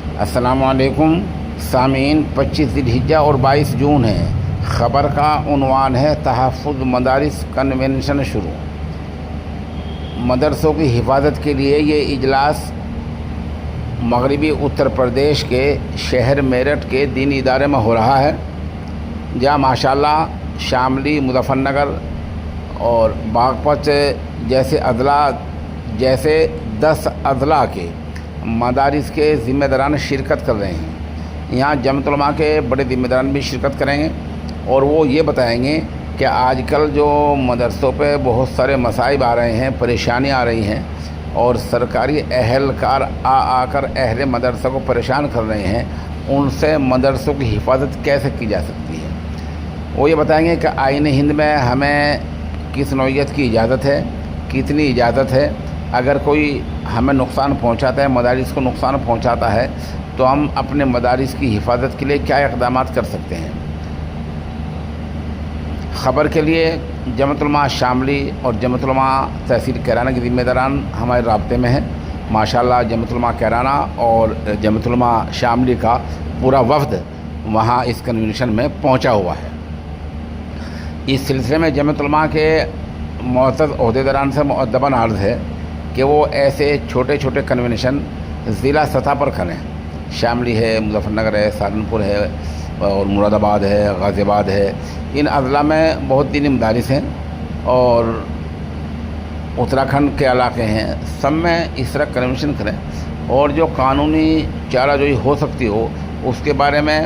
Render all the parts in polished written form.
السلام علیکم سامعین، 25 ذی الحجہ اور 22 جون ہے۔ خبر کا عنوان ہے تحفظ مدارس کنونشن شروع۔ مدرسوں کی حفاظت کے لیے یہ اجلاس مغربی اتر پردیش کے شہر میرٹھ کے دینی ادارے میں ہو رہا ہے، جہاں ماشاءاللہ شاملی، مظفر نگر اور باغپت جیسے 10 اضلاع کے مدارس کے ذمہ داران شرکت کر رہے ہیں۔ یہاں جمعیت علماء کے بڑے ذمہ داران بھی شرکت کریں گے اور وہ یہ بتائیں گے کہ آج کل جو مدرسوں پہ بہت سارے مصائب آ رہے ہیں، پریشانیاں آ رہی ہیں اور سرکاری اہلکار آ کر اہل مدرسہ کو پریشان کر رہے ہیں، ان سے مدرسوں کی حفاظت کیسے کی جا سکتی ہے۔ وہ یہ بتائیں گے کہ آئین ہند میں ہمیں کس نوعیت کی اجازت ہے، کتنی اجازت ہے، اگر کوئی ہمیں نقصان پہنچاتا ہے، مدارس کو نقصان پہنچاتا ہے، تو ہم اپنے مدارس کی حفاظت کے لیے کیا اقدامات کر سکتے ہیں۔ خبر کے لیے جمعیت علماء شاملی اور جمعیت علماء تحصیل کیرانہ کے ذمہ داران ہمارے رابطے میں ہیں۔ ماشاءاللہ جمعیت علماء کیرانہ اور جمعیت علماء شاملی کا پورا وفد وہاں اس کنونشن میں پہنچا ہوا ہے۔ اس سلسلے میں جمعیت علماء کے معزز عہدیداران سے مؤدباً عرض ہے کہ وہ ایسے چھوٹے چھوٹے کنونشن ضلع سطح پر کریں۔ شاملی ہے، مظفر نگر ہے، سہارنپور ہے اور مراد آباد ہے، غازی آباد ہے۔ ان اضلاع میں بہت دینی مدارس ہیں اور اتراکھنڈ کے علاقے ہیں، سب میں اس طرح کنونشن کریں اور جو قانونی چارہ جوئی ہو سکتی ہو اس کے بارے میں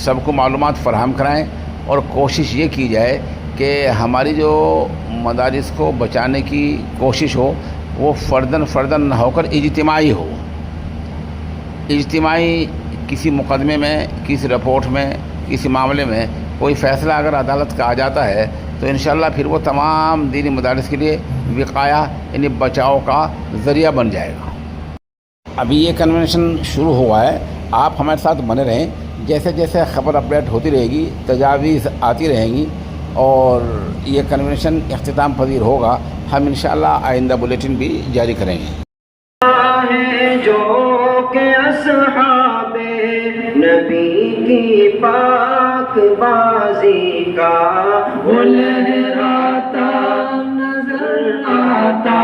سب کو معلومات فراہم کرائیں اور کوشش یہ کی جائے کہ ہماری جو مدارس کو بچانے کی کوشش ہو وہ فرداً نہ ہو کر اجتماعی ہو۔ اجتماعی کسی مقدمے میں، کسی رپورٹ میں، کسی معاملے میں کوئی فیصلہ اگر عدالت کا آ جاتا ہے تو انشاءاللہ پھر وہ تمام دینی مدارس کے لیے وقایہ یعنی بچاؤ کا ذریعہ بن جائے گا۔ ابھی یہ کنونشن شروع ہوا ہے، آپ ہمارے ساتھ بنے رہیں، جیسے جیسے خبر اپڈیٹ ہوتی رہے گی، تجاویز آتی رہیں گی اور یہ کنونشن اختتام پذیر ہوگا، ہم انشاءاللہ آئندہ بلیٹن بھی جاری کریں گے۔ جو کہ اصحاب نبی کی پاک بازی کا وہ لہراتا نظر آتا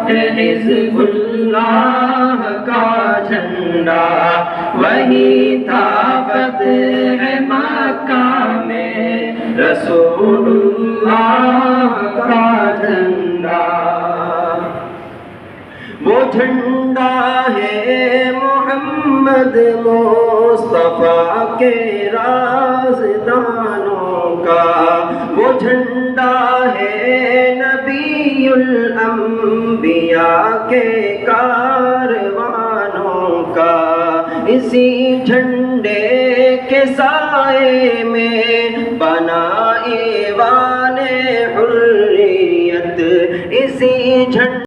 ہے حزب اللہ کا جھنڈا، وہی تھا فتح مکہ میں رسول اللہ کا جھنڈا۔ وہ جھنڈا ہے محمد مصطفیٰ کے رازدانوں کا، وہ جھنڈا ہے نبی الانبیاء کے کاروانوں کا۔ اسی جھنڈے کے سائے میں بنا ایوان حریت، اسی جھنڈے